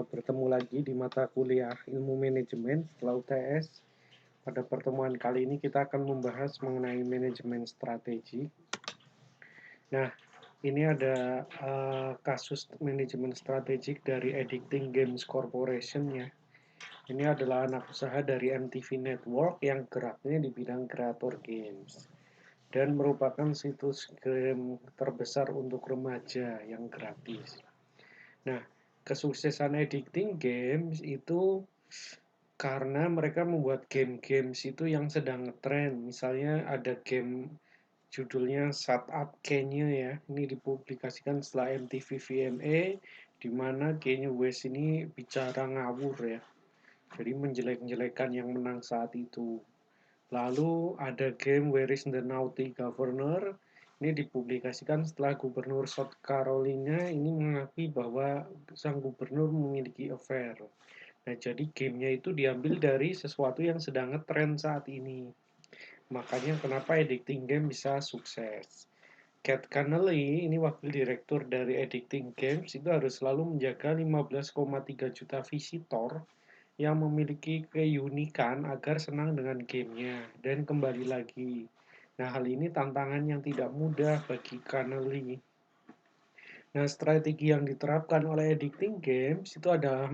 bertemu lagi di mata kuliah Ilmu Manajemen setelah UTS. Pada pertemuan kali ini kita akan membahas mengenai manajemen strategi. Nah, ini ada kasus manajemen strategik dari Addicting Games Corporation ya. Ini adalah anak usaha dari MTV Network yang geraknya di bidang kreator games dan merupakan situs game terbesar untuk remaja yang gratis. Nah, kesuksesan Addicting Games itu karena mereka membuat game-games itu yang sedang ngetrend. Misalnya ada game judulnya Shut Up Kanye ya. Ini dipublikasikan setelah MTV VMA, di mana Kanye West ini bicara ngawur ya. Jadi menjelek-jelekan yang menang saat itu. Lalu ada game Where is the Naughty Governor. Ini dipublikasikan setelah Gubernur South Carolina ini mengakui bahwa sang gubernur memiliki affair. Nah, jadi gamenya itu diambil dari sesuatu yang sedang ngetrend saat ini. Makanya kenapa Addicting Game bisa sukses. Cat Connelly, ini wakil direktur dari Addicting Games, itu harus selalu menjaga 15,3 juta visitor yang memiliki keunikan agar senang dengan gamenya dan kembali lagi. Nah, hal ini tantangan yang tidak mudah bagi Connelly. Nah, strategi yang diterapkan oleh Addicting Games itu adalah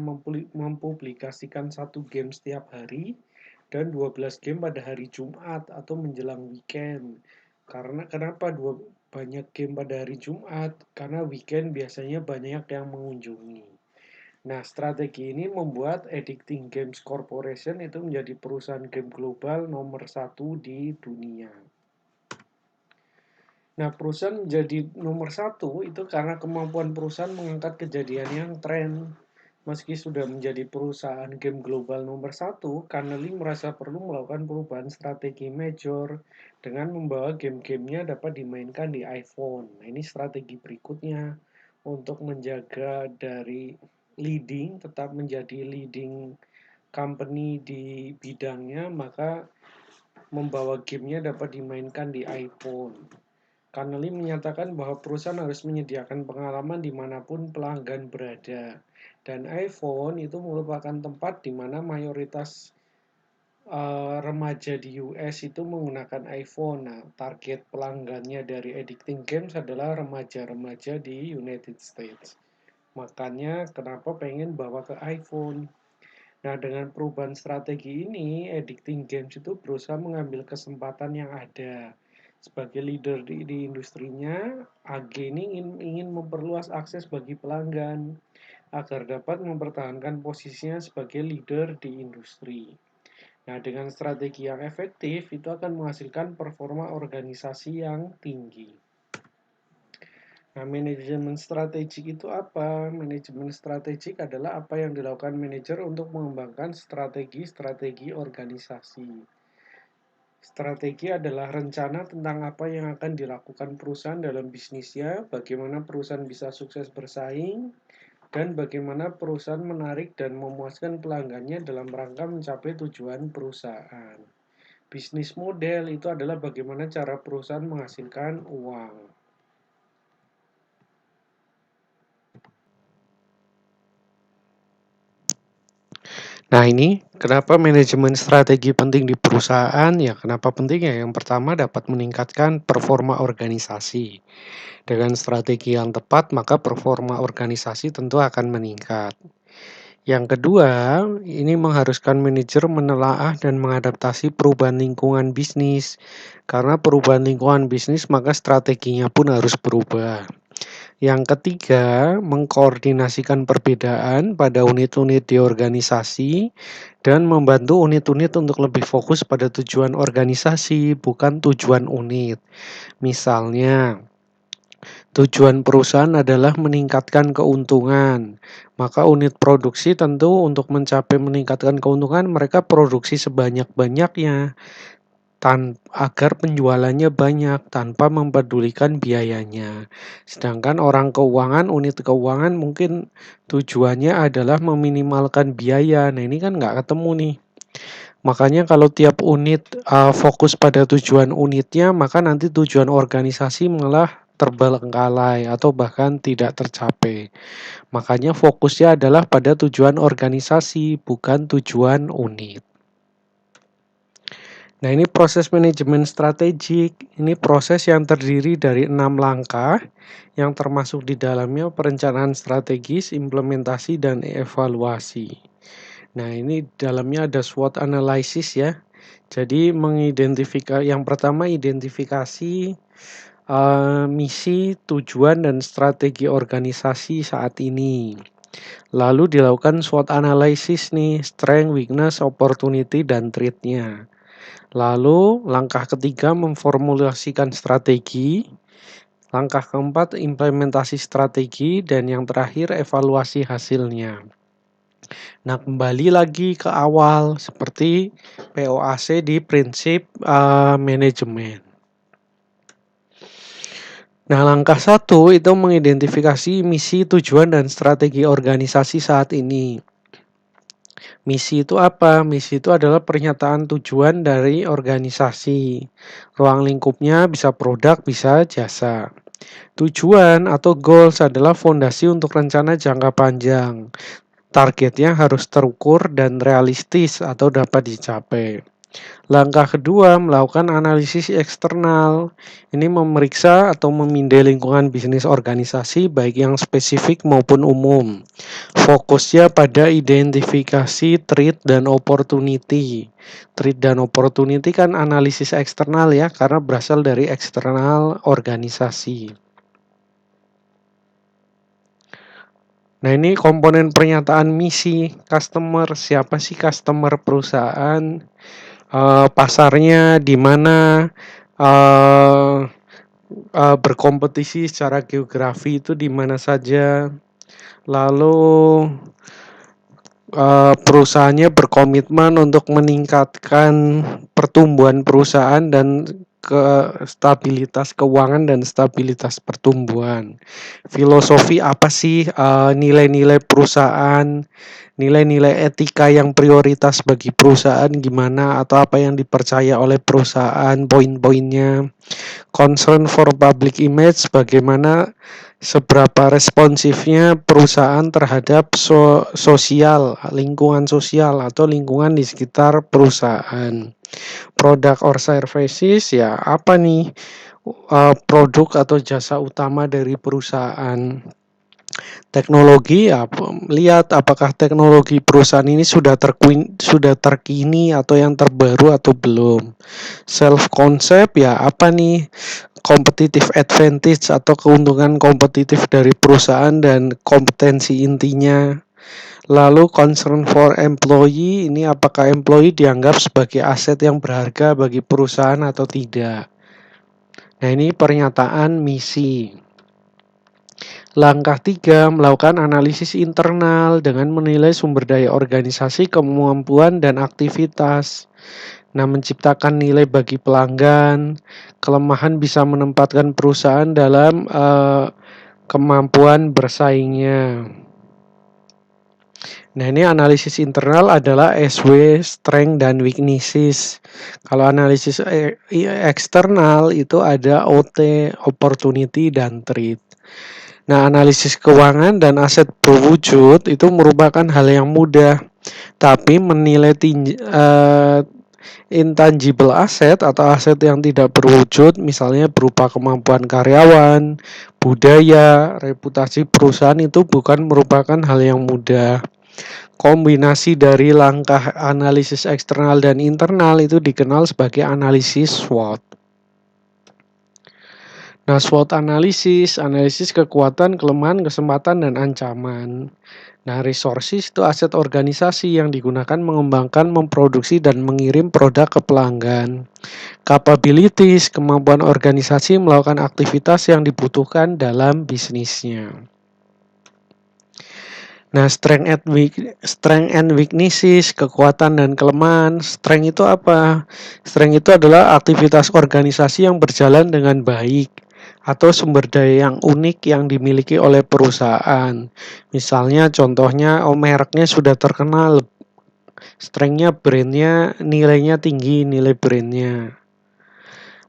mempublikasikan satu game setiap hari dan 12 game pada hari Jumat atau menjelang weekend. Karena kenapa banyak game pada hari Jumat? Karena weekend biasanya banyak yang mengunjungi. Nah, strategi ini membuat Addicting Games Corporation itu menjadi perusahaan game global nomor 1 di dunia. Nah, perusahaan menjadi nomor 1 itu karena kemampuan perusahaan mengangkat kejadian yang tren. Meski sudah menjadi perusahaan game global nomor 1, Connelly merasa perlu melakukan perubahan strategi major dengan membawa game-gamenya dapat dimainkan di iPhone. Nah, ini strategi berikutnya untuk menjaga dari leading, tetap menjadi leading company di bidangnya, maka membawa gamenya dapat dimainkan di iPhone. Connelly menyatakan bahwa perusahaan harus menyediakan pengalaman dimanapun pelanggan berada. Dan iPhone itu merupakan tempat di mana mayoritas remaja di US itu menggunakan iPhone. Nah, target pelanggannya dari Addicting Games adalah remaja-remaja di United States. Makanya kenapa pengen bawa ke iPhone. Nah, dengan perubahan strategi ini, Addicting Games itu berusaha mengambil kesempatan yang ada. Sebagai leader di industrinya, AG ini ingin memperluas akses bagi pelanggan agar dapat mempertahankan posisinya sebagai leader di industri. Nah, dengan strategi yang efektif, itu akan menghasilkan performa organisasi yang tinggi. Nah, manajemen strategik itu apa? Manajemen strategik adalah apa yang dilakukan manajer untuk mengembangkan strategi-strategi organisasi. Strategi adalah rencana tentang apa yang akan dilakukan perusahaan dalam bisnisnya, bagaimana perusahaan bisa sukses bersaing, dan bagaimana perusahaan menarik dan memuaskan pelanggannya dalam rangka mencapai tujuan perusahaan. Bisnis model itu adalah bagaimana cara perusahaan menghasilkan uang. Nah, ini kenapa manajemen strategi penting di perusahaan? Ya, kenapa penting ya? Yang pertama dapat meningkatkan performa organisasi. Dengan strategi yang tepat, maka performa organisasi tentu akan meningkat. Yang kedua, ini mengharuskan manajer menelaah dan mengadaptasi perubahan lingkungan bisnis. Karena perubahan lingkungan bisnis, maka strateginya pun harus berubah. Yang ketiga, mengkoordinasikan perbedaan pada unit-unit di organisasi dan membantu unit-unit untuk lebih fokus pada tujuan organisasi, bukan tujuan unit. Misalnya, tujuan perusahaan adalah meningkatkan keuntungan. Maka unit produksi tentu untuk mencapai meningkatkan keuntungan, mereka produksi sebanyak-banyaknya agar penjualannya banyak tanpa mempedulikan biayanya. Sedangkan unit keuangan mungkin tujuannya adalah meminimalkan biaya. Nah, ini kan nggak ketemu nih. Makanya kalau tiap unit fokus pada tujuan unitnya, maka nanti tujuan organisasi malah terbengkalai atau bahkan tidak tercapai. Makanya fokusnya adalah pada tujuan organisasi, bukan tujuan unit. Nah, ini proses manajemen strategik. Ini proses yang terdiri dari 6 langkah yang termasuk di dalamnya perencanaan strategis, implementasi, dan evaluasi. Nah, ini dalamnya ada SWOT analysis ya. Jadi yang pertama identifikasi misi, tujuan, dan strategi organisasi saat ini. Lalu dilakukan SWOT analysis nih, strength, weakness, opportunity, dan threat-nya. Lalu langkah ketiga memformulasikan strategi, langkah keempat implementasi strategi, dan yang terakhir evaluasi hasilnya. Nah, kembali lagi ke awal seperti POAC di prinsip manajemen. Nah, langkah 1 itu mengidentifikasi misi, tujuan, dan strategi organisasi saat ini. Misi itu apa? Misi itu adalah pernyataan tujuan dari organisasi. Ruang lingkupnya bisa produk, bisa jasa. Tujuan atau goals adalah fondasi untuk rencana jangka panjang. Targetnya harus terukur dan realistis atau dapat dicapai. Langkah kedua, melakukan analisis eksternal. Ini memeriksa atau memindai lingkungan bisnis organisasi baik yang spesifik maupun umum. Fokusnya pada identifikasi threat dan opportunity. Threat dan opportunity kan analisis eksternal ya, karena berasal dari eksternal organisasi. Nah, ini komponen pernyataan misi customer. Siapa sih customer perusahaan? Pasarnya di mana, berkompetisi secara geografi itu di mana saja, lalu perusahaannya berkomitmen untuk meningkatkan pertumbuhan perusahaan dan stabilitas keuangan dan stabilitas pertumbuhan. Filosofi apa sih nilai-nilai perusahaan, nilai-nilai etika yang prioritas bagi perusahaan gimana atau apa yang dipercaya oleh perusahaan, poin-poinnya. Concern for public image, bagaimana seberapa responsifnya perusahaan terhadap sosial, lingkungan sosial atau lingkungan di sekitar perusahaan. Product or services ya apa nih produk atau jasa utama dari perusahaan. Teknologi ya lihat apakah teknologi perusahaan ini sudah terkini atau yang terbaru atau belum. Self concept ya apa nih competitive advantage atau keuntungan kompetitif dari perusahaan dan kompetensi intinya. Lalu concern for employee, ini apakah employee dianggap sebagai aset yang berharga bagi perusahaan atau tidak. Nah, ini pernyataan misi. Langkah 3, melakukan analisis internal dengan menilai sumber daya organisasi, kemampuan, dan aktivitas. Nah, menciptakan nilai bagi pelanggan, kelemahan bisa menempatkan perusahaan dalam kemampuan bersaingnya. Nah, ini analisis internal adalah SW, strength, dan weaknesses. Kalau analisis eksternal itu ada OT, opportunity, dan threat. Nah, analisis keuangan dan aset berwujud itu merupakan hal yang mudah, tapi menilai intangible asset atau aset yang tidak berwujud, misalnya berupa kemampuan karyawan, budaya, reputasi perusahaan itu bukan merupakan hal yang mudah. Kombinasi dari langkah analisis eksternal dan internal itu dikenal sebagai analisis SWOT. Nah, SWOT analisis kekuatan, kelemahan, kesempatan, dan ancaman. Nah, resources itu aset organisasi yang digunakan mengembangkan, memproduksi, dan mengirim produk ke pelanggan. Capabilities, kemampuan organisasi melakukan aktivitas yang dibutuhkan dalam bisnisnya. Nah, strength and weaknesses, kekuatan dan kelemahan. Strength itu apa? Strength itu adalah aktivitas organisasi yang berjalan dengan baik atau sumber daya yang unik yang dimiliki oleh perusahaan. Misalnya contohnya mereknya sudah terkenal, strength-nya brandnya nilainya tinggi, nilai brandnya.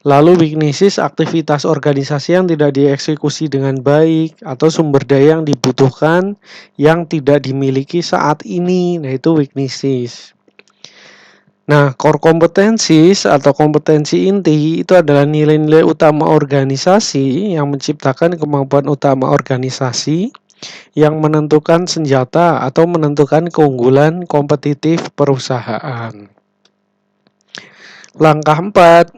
Lalu weaknesses, aktivitas organisasi yang tidak dieksekusi dengan baik atau sumber daya yang dibutuhkan yang tidak dimiliki saat ini. Nah, itu weaknesses. Nah, core competencies atau kompetensi inti itu adalah nilai-nilai utama organisasi yang menciptakan kemampuan utama organisasi yang menentukan senjata atau menentukan keunggulan kompetitif perusahaan. Langkah 4,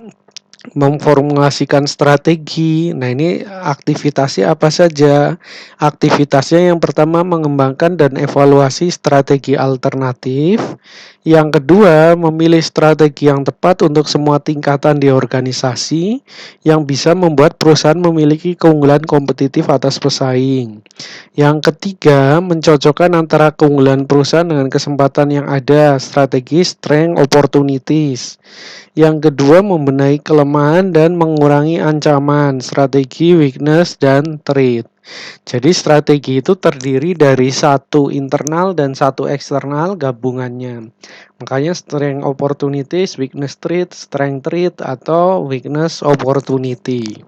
memformulasikan strategi. Nah, ini aktivitasnya apa saja? Aktivitasnya yang pertama mengembangkan dan evaluasi strategi alternatif. Yang kedua, memilih strategi yang tepat untuk semua tingkatan di organisasi yang bisa membuat perusahaan memiliki keunggulan kompetitif atas pesaing. Yang ketiga, mencocokkan antara keunggulan perusahaan dengan kesempatan yang ada, strategi strength opportunities. Yang kedua, membenahi kelemahan dan mengurangi ancaman, strategi weakness dan threat. Jadi strategi itu terdiri dari satu internal dan satu eksternal gabungannya. Makanya strength opportunities, weakness threat, strength threat, atau weakness opportunity.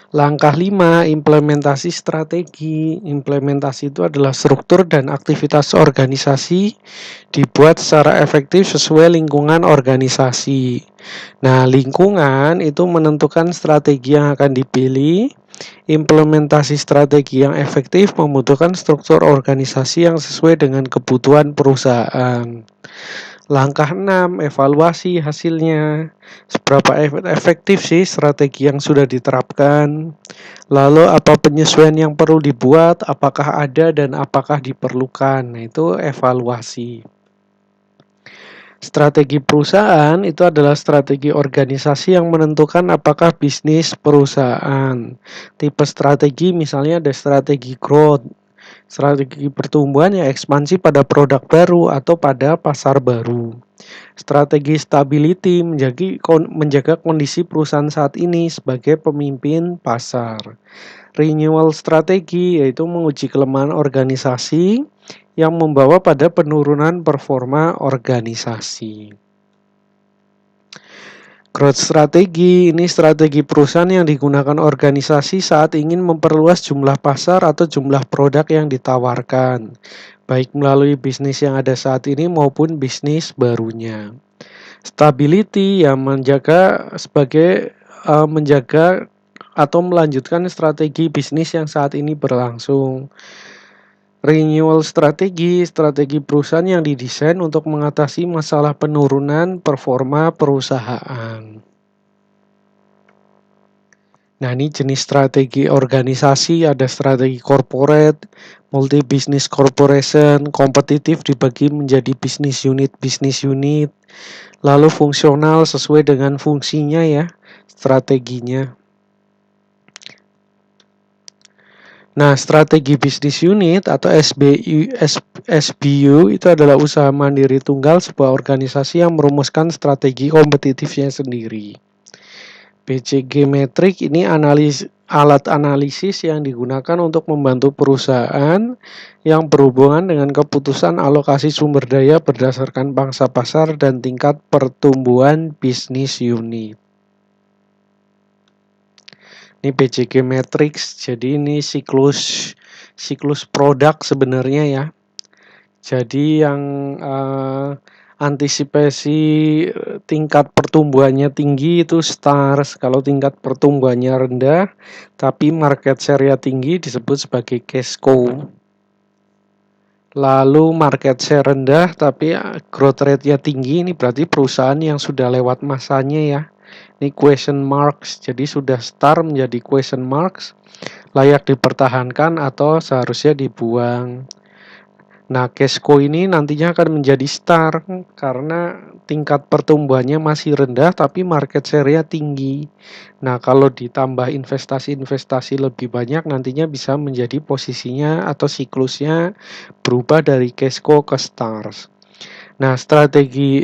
Langkah 5, implementasi strategi. Implementasi itu adalah struktur dan aktivitas organisasi dibuat secara efektif sesuai lingkungan organisasi. Nah, lingkungan itu menentukan strategi yang akan dipilih. Implementasi strategi yang efektif membutuhkan struktur organisasi yang sesuai dengan kebutuhan perusahaan. Langkah 6, evaluasi hasilnya. Seberapa efektif sih strategi yang sudah diterapkan? Lalu apa penyesuaian yang perlu dibuat? Apakah ada dan apakah diperlukan? Nah, itu evaluasi. Strategi perusahaan itu adalah strategi organisasi yang menentukan apakah bisnis perusahaan. Tipe strategi misalnya ada strategi growth, strategi pertumbuhan yang ekspansi pada produk baru atau pada pasar baru. Strategi stability menjaga kondisi perusahaan saat ini sebagai pemimpin pasar. Renewal strategi yaitu menguji kelemahan organisasi yang membawa pada penurunan performa organisasi. Growth strategi ini strategi perusahaan yang digunakan organisasi saat ingin memperluas jumlah pasar atau jumlah produk yang ditawarkan, baik melalui bisnis yang ada saat ini maupun bisnis barunya. Stability yang menjaga atau melanjutkan strategi bisnis yang saat ini berlangsung. Renewal strategi perusahaan yang didesain untuk mengatasi masalah penurunan performa perusahaan. Nah, ini jenis strategi organisasi, ada strategi corporate, multi business corporation, kompetitif dibagi menjadi bisnis unit, lalu fungsional sesuai dengan fungsinya ya, strateginya. Nah, strategi bisnis unit atau SBU itu adalah usaha mandiri tunggal sebuah organisasi yang merumuskan strategi kompetitifnya sendiri. BCG Metric ini alat analisis yang digunakan untuk membantu perusahaan yang berhubungan dengan keputusan alokasi sumber daya berdasarkan pangsa pasar dan tingkat pertumbuhan bisnis unit. Ini BCG Matrix, jadi ini siklus produk sebenarnya ya. Jadi yang antisipasi tingkat pertumbuhannya tinggi itu stars, kalau tingkat pertumbuhannya rendah tapi market share-nya tinggi disebut sebagai cash cow. Lalu market share rendah tapi growth rate-nya tinggi, ini berarti perusahaan yang sudah lewat masanya ya. Ini question marks, jadi sudah star menjadi question marks, layak dipertahankan atau seharusnya dibuang. Nah, cash cow ini nantinya akan menjadi star karena tingkat pertumbuhannya masih rendah tapi market share-nya tinggi. Nah, kalau ditambah investasi lebih banyak nantinya bisa menjadi posisinya atau siklusnya berubah dari cash cow ke stars. Nah, strategi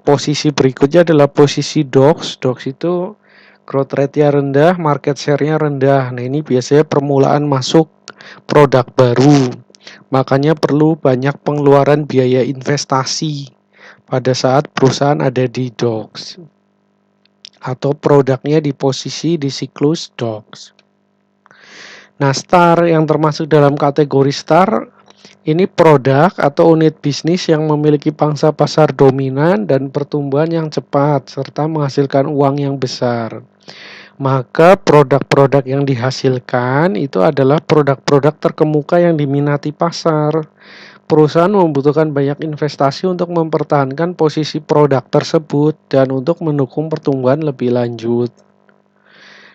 posisi berikutnya adalah posisi DOX. DOX itu growth rate-nya rendah, market share-nya rendah. Nah, ini biasanya permulaan masuk produk baru. Makanya perlu banyak pengeluaran biaya investasi. pada saat perusahaan ada di DOX atau produknya di posisi di siklus DOX. Nah, STAR yang termasuk dalam kategori STAR ini produk atau unit bisnis yang memiliki pangsa pasar dominan dan pertumbuhan yang cepat serta menghasilkan uang yang besar. Maka produk-produk yang dihasilkan itu adalah produk-produk terkemuka yang diminati pasar. Perusahaan membutuhkan banyak investasi untuk mempertahankan posisi produk tersebut dan untuk mendukung pertumbuhan lebih lanjut.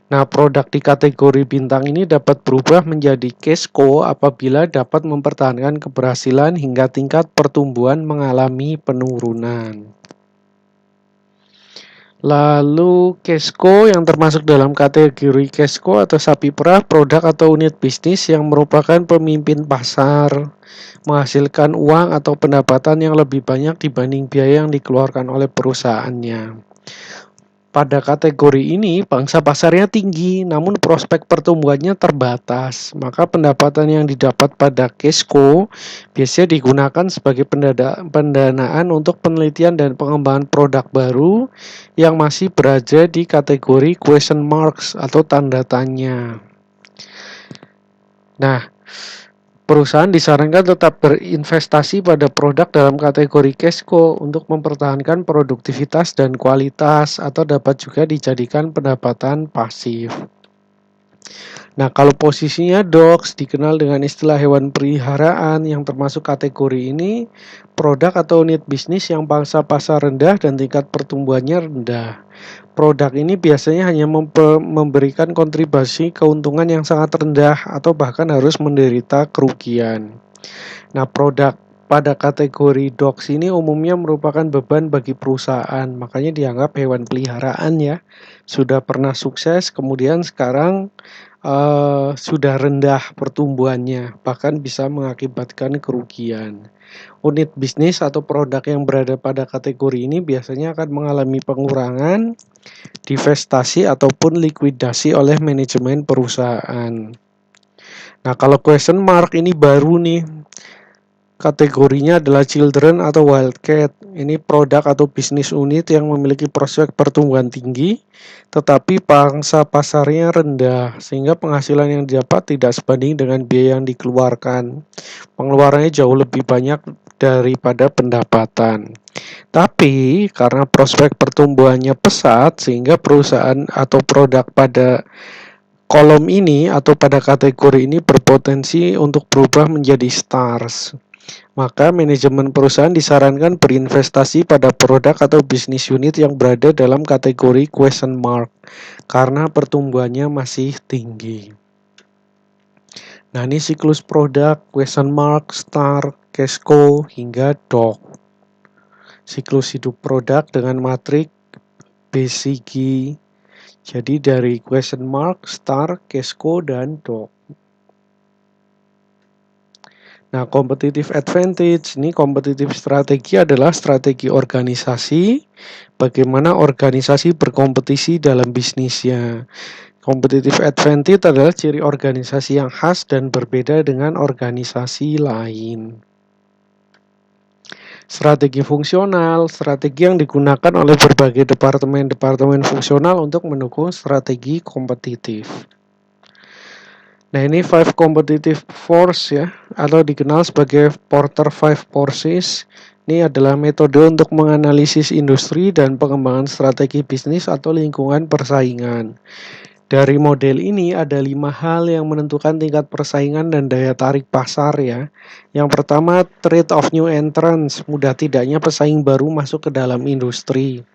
Nah, produk di kategori bintang ini dapat berubah menjadi cashco apabila dapat mempertahankan keberhasilan hingga tingkat pertumbuhan mengalami penurunan. Lalu cashco yang termasuk dalam kategori cashco atau sapi perah, produk atau unit bisnis yang merupakan pemimpin pasar, menghasilkan uang atau pendapatan yang lebih banyak dibanding biaya yang dikeluarkan oleh perusahaannya. Pada kategori ini, pangsa pasarnya tinggi, namun prospek pertumbuhannya terbatas. Maka pendapatan yang didapat pada cashco biasanya digunakan sebagai pendanaan untuk penelitian dan pengembangan produk baru yang masih berada di kategori question marks atau tanda tanya. Nah, perusahaan disarankan tetap berinvestasi pada produk dalam kategori cashco untuk mempertahankan produktivitas dan kualitas atau dapat juga dijadikan pendapatan pasif. Nah, kalau posisinya DOX dikenal dengan istilah hewan peliharaan yang termasuk kategori ini, produk atau unit bisnis yang pangsa pasar rendah dan tingkat pertumbuhannya rendah. Produk ini biasanya hanya memberikan kontribusi keuntungan yang sangat rendah atau bahkan harus menderita kerugian. Nah, produk pada kategori DOX ini umumnya merupakan beban bagi perusahaan, makanya dianggap hewan peliharaan ya. Sudah pernah sukses, kemudian sekarang sudah rendah pertumbuhannya, bahkan bisa mengakibatkan kerugian. Unit bisnis atau produk yang berada pada kategori ini biasanya akan mengalami pengurangan, divestasi ataupun likuidasi oleh manajemen perusahaan. Nah, kalau question mark ini baru nih. Kategorinya adalah children atau wildcat. Ini produk atau bisnis unit yang memiliki prospek pertumbuhan tinggi, tetapi pangsa pasarnya rendah, sehingga penghasilan yang didapat tidak sebanding dengan biaya yang dikeluarkan. Pengeluarannya jauh lebih banyak daripada pendapatan. Tapi karena prospek pertumbuhannya pesat, sehingga perusahaan atau produk pada kolom ini atau pada kategori ini berpotensi untuk berubah menjadi stars. Maka manajemen perusahaan disarankan berinvestasi pada produk atau bisnis unit yang berada dalam kategori question mark karena pertumbuhannya masih tinggi. Nah, ini siklus produk, question mark, star, cashco, hingga DOX. Siklus hidup produk dengan matrik BCG. Jadi dari question mark, star, cashco, dan DOX. Nah, competitive advantage, ini competitive strategi adalah strategi organisasi, bagaimana organisasi berkompetisi dalam bisnisnya. Competitive advantage adalah ciri organisasi yang khas dan berbeda dengan organisasi lain. Strategi fungsional, strategi yang digunakan oleh berbagai departemen-departemen fungsional untuk mendukung strategi kompetitif. Nah, ini 5 competitive force ya, atau dikenal sebagai Porter 5 forces. Ini adalah metode untuk menganalisis industri dan pengembangan strategi bisnis atau lingkungan persaingan. Dari model ini ada 5 hal yang menentukan tingkat persaingan dan daya tarik pasar ya. Yang pertama, threat of new entrants, mudah tidaknya pesaing baru masuk ke dalam industri.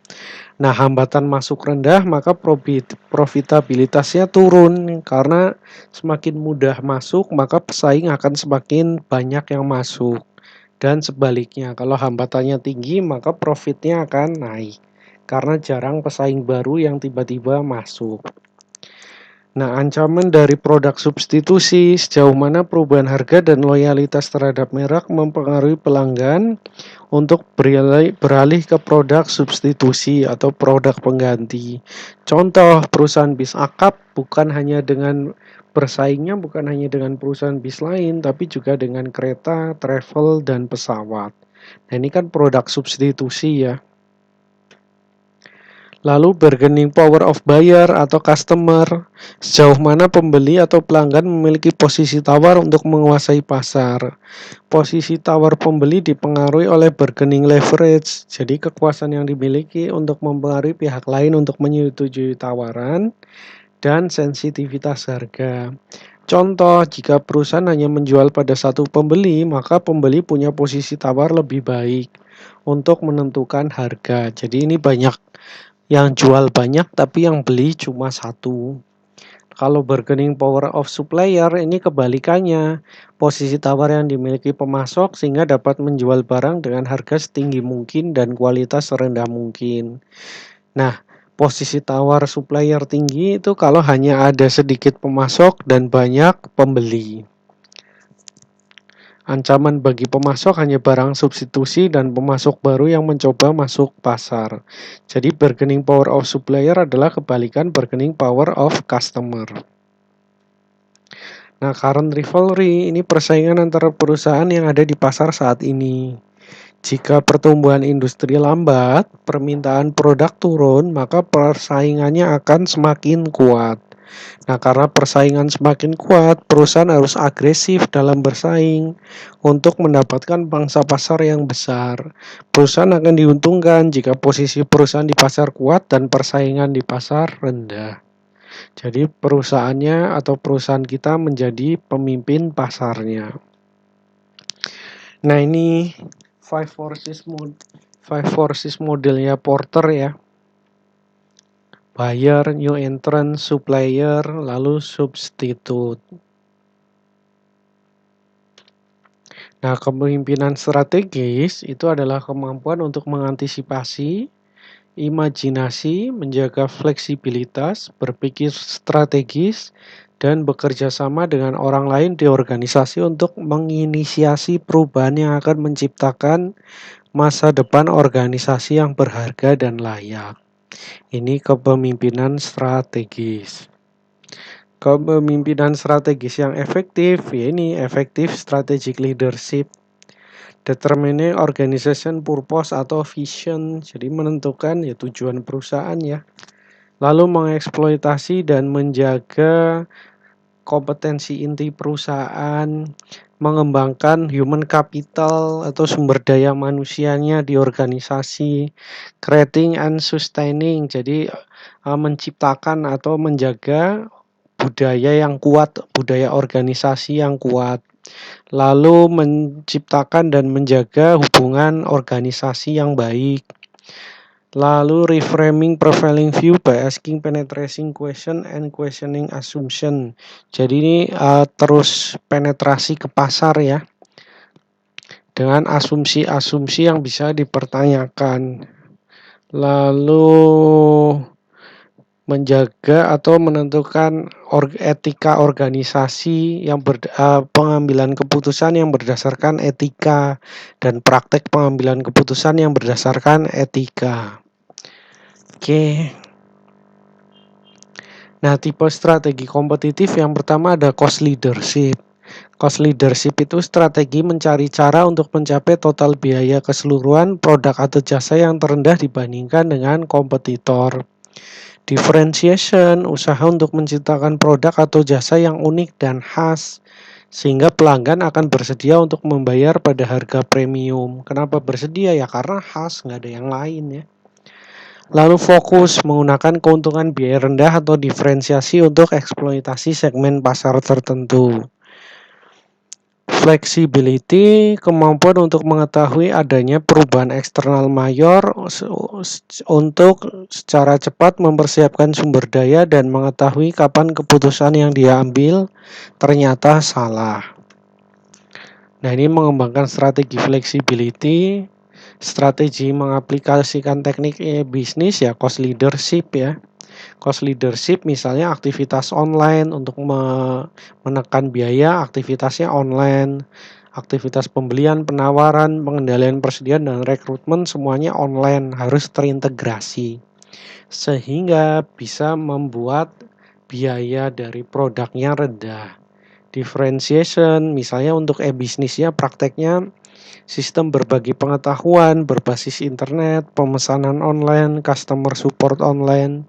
Nah, hambatan masuk rendah maka profitabilitasnya turun karena semakin mudah masuk maka pesaing akan semakin banyak yang masuk. Dan sebaliknya, kalau hambatannya tinggi maka profitnya akan naik karena jarang pesaing baru yang tiba-tiba masuk. Nah, ancaman dari produk substitusi, sejauh mana perubahan harga dan loyalitas terhadap merek mempengaruhi pelanggan untuk beralih ke produk substitusi atau produk pengganti. Contoh, perusahaan bis akap bukan hanya dengan bersaingnya bukan hanya dengan perusahaan bis lain, tapi juga dengan kereta, travel, dan pesawat. Nah, ini kan produk substitusi ya. Lalu bargaining power of buyer atau customer, sejauh mana pembeli atau pelanggan memiliki posisi tawar untuk menguasai pasar. Posisi tawar pembeli dipengaruhi oleh bargaining leverage, jadi kekuasaan yang dimiliki untuk mempengaruhi pihak lain untuk menyetujui tawaran dan sensitivitas harga. Contoh, jika perusahaan hanya menjual pada satu pembeli, maka pembeli punya posisi tawar lebih baik untuk menentukan harga. Jadi ini banyak yang jual banyak tapi yang beli cuma satu. Kalau bargaining power of supplier ini kebalikannya. Posisi tawar yang dimiliki pemasok sehingga dapat menjual barang dengan harga setinggi mungkin dan kualitas serendah mungkin. Nah, posisi tawar supplier tinggi itu kalau hanya ada sedikit pemasok dan banyak pembeli. Ancaman bagi pemasok hanya barang substitusi dan pemasok baru yang mencoba masuk pasar. Jadi bargaining power of supplier adalah kebalikan bargaining power of customer. Nah, current rivalry ini persaingan antara perusahaan yang ada di pasar saat ini. Jika pertumbuhan industri lambat, permintaan produk turun, maka persaingannya akan semakin kuat. Nah, karena persaingan semakin kuat, perusahaan harus agresif dalam bersaing untuk mendapatkan pangsa pasar yang besar. Perusahaan akan diuntungkan jika posisi perusahaan di pasar kuat dan persaingan di pasar rendah. Jadi perusahaannya atau perusahaan kita menjadi pemimpin pasarnya. Nah, ini five forces modelnya Porter ya. Buyer, new entrant, supplier, lalu substitute. Nah, kepemimpinan strategis itu adalah kemampuan untuk mengantisipasi, imajinasi, menjaga fleksibilitas, berpikir strategis, dan bekerja sama dengan orang lain di organisasi untuk menginisiasi perubahan yang akan menciptakan masa depan organisasi yang berharga dan layak. Ini kepemimpinan strategis. Kepemimpinan strategis yang efektif, ya ini effective strategic leadership. Determine organization purpose atau vision, jadi menentukan ya tujuan perusahaan ya. Lalu mengeksploitasi dan menjaga kompetensi inti perusahaan, mengembangkan human capital atau sumber daya manusianya di organisasi, creating and sustaining, jadi menciptakan atau menjaga budaya yang kuat, budaya organisasi yang kuat, lalu menciptakan dan menjaga hubungan organisasi yang baik. Lalu reframing prevailing view by asking penetrating question and questioning assumption. Jadi ini terus penetrasi ke pasar ya, dengan asumsi-asumsi yang bisa dipertanyakan. Lalu menjaga atau menentukan etika organisasi yang pengambilan keputusan yang berdasarkan etika dan praktek pengambilan keputusan yang berdasarkan etika. Oke. Nah, tipe strategi kompetitif yang pertama ada cost leadership. Cost leadership itu strategi mencari cara untuk mencapai total biaya keseluruhan produk atau jasa yang terendah dibandingkan dengan kompetitor. Differentiation, usaha untuk menciptakan produk atau jasa yang unik dan khas, sehingga pelanggan akan bersedia untuk membayar pada harga premium. Kenapa bersedia? Ya karena khas, nggak ada yang lain ya. Lalu fokus menggunakan keuntungan biaya rendah atau diferensiasi untuk eksploitasi segmen pasar tertentu. Flexibility, kemampuan untuk mengetahui adanya perubahan eksternal mayor untuk secara cepat mempersiapkan sumber daya dan mengetahui kapan keputusan yang dia ambil ternyata salah. Nah, ini mengembangkan strategi flexibility, strategi mengaplikasikan teknik bisnis ya cost leadership ya. Cost leadership misalnya aktivitas online untuk menekan biaya, aktivitasnya online, aktivitas pembelian, penawaran, pengendalian persediaan dan rekrutmen semuanya online, harus terintegrasi sehingga bisa membuat biaya dari produknya rendah. Differentiation misalnya untuk e-bisnisnya prakteknya Sistem berbagi pengetahuan berbasis internet, pemesanan online, customer support online.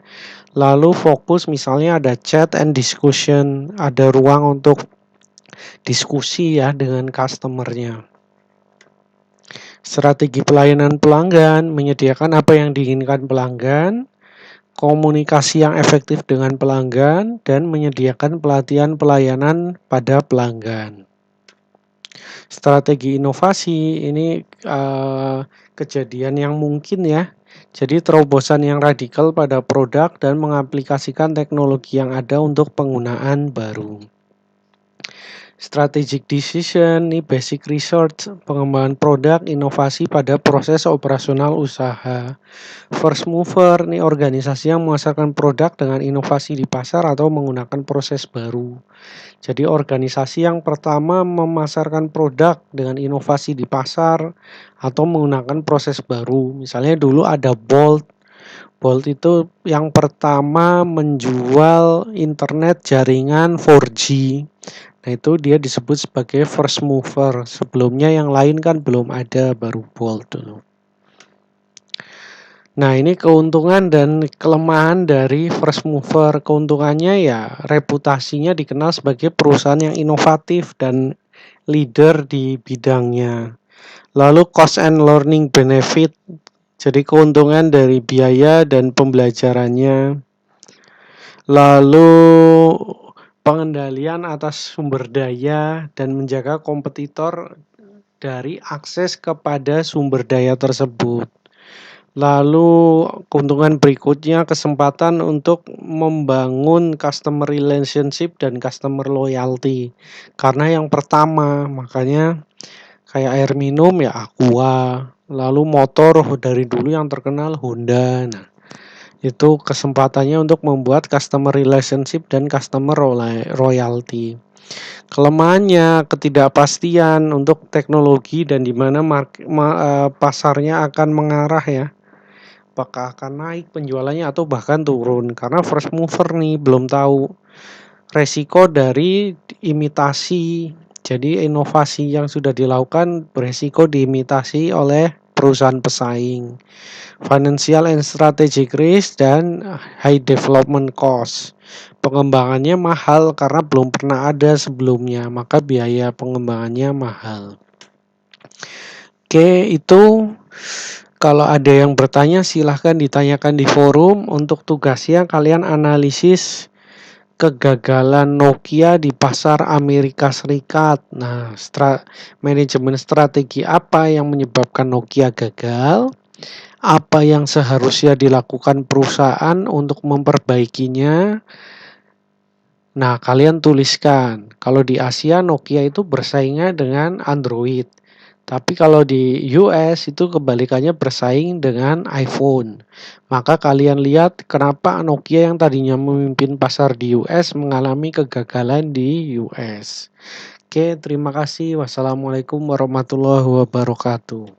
Lalu fokus misalnya ada chat and discussion, ada ruang untuk diskusi ya dengan customernya. Strategi pelayanan pelanggan menyediakan apa yang diinginkan pelanggan, komunikasi yang efektif dengan pelanggan, dan menyediakan pelatihan pelayanan pada pelanggan. Strategi inovasi ini kejadian yang mungkin ya. Jadi terobosan yang radikal pada produk dan mengaplikasikan teknologi yang ada untuk penggunaan baru. Strategic decision, ini basic research, pengembangan produk, inovasi pada proses operasional usaha. First mover, ini organisasi yang memasarkan produk dengan inovasi di pasar atau menggunakan proses baru. Jadi organisasi yang pertama memasarkan produk dengan inovasi di pasar atau menggunakan proses baru. Misalnya dulu ada Bolt. Bolt itu yang pertama menjual internet jaringan 4G. Nah itu dia disebut sebagai first mover. Sebelumnya yang lain kan belum ada, baru Bolt dulu. Nah ini keuntungan dan kelemahan dari first mover. Keuntungannya ya reputasinya dikenal sebagai perusahaan yang inovatif dan leader di bidangnya. Lalu cost and learning benefit, jadi keuntungan dari biaya dan pembelajarannya. Lalu pengendalian atas sumber daya dan menjaga kompetitor dari akses kepada sumber daya tersebut. Lalu keuntungan berikutnya kesempatan untuk membangun customer relationship dan customer loyalty. Karena yang pertama, makanya kayak air minum ya Aqua, lalu motor dari dulu yang terkenal Honda. Nah, itu kesempatannya untuk membuat customer relationship dan customer royalty. Kelemahannya ketidakpastian untuk teknologi dan di mana pasarnya akan mengarah ya. Apakah akan naik penjualannya atau bahkan turun karena first mover nih belum tahu resiko dari imitasi. Jadi inovasi yang sudah dilakukan beresiko diimitasi oleh perusahaan pesaing. Financial and strategic risk dan high development cost. Pengembangannya mahal karena belum pernah ada sebelumnya, maka biaya pengembangannya mahal. Oke, itu kalau ada yang bertanya silahkan ditanyakan di forum. Untuk tugasnya kalian analisis kegagalan Nokia di pasar Amerika Serikat. Nah, manajemen strategi apa yang menyebabkan Nokia gagal? Apa yang seharusnya dilakukan perusahaan untuk memperbaikinya? Nah, kalian tuliskan. Kalau di Asia Nokia itu bersaingnya dengan Android. Tapi kalau di US itu kebalikannya bersaing dengan iPhone. Maka kalian lihat kenapa Nokia yang tadinya memimpin pasar di US mengalami kegagalan di US. Oke, terima kasih. Wassalamualaikum warahmatullahi wabarakatuh.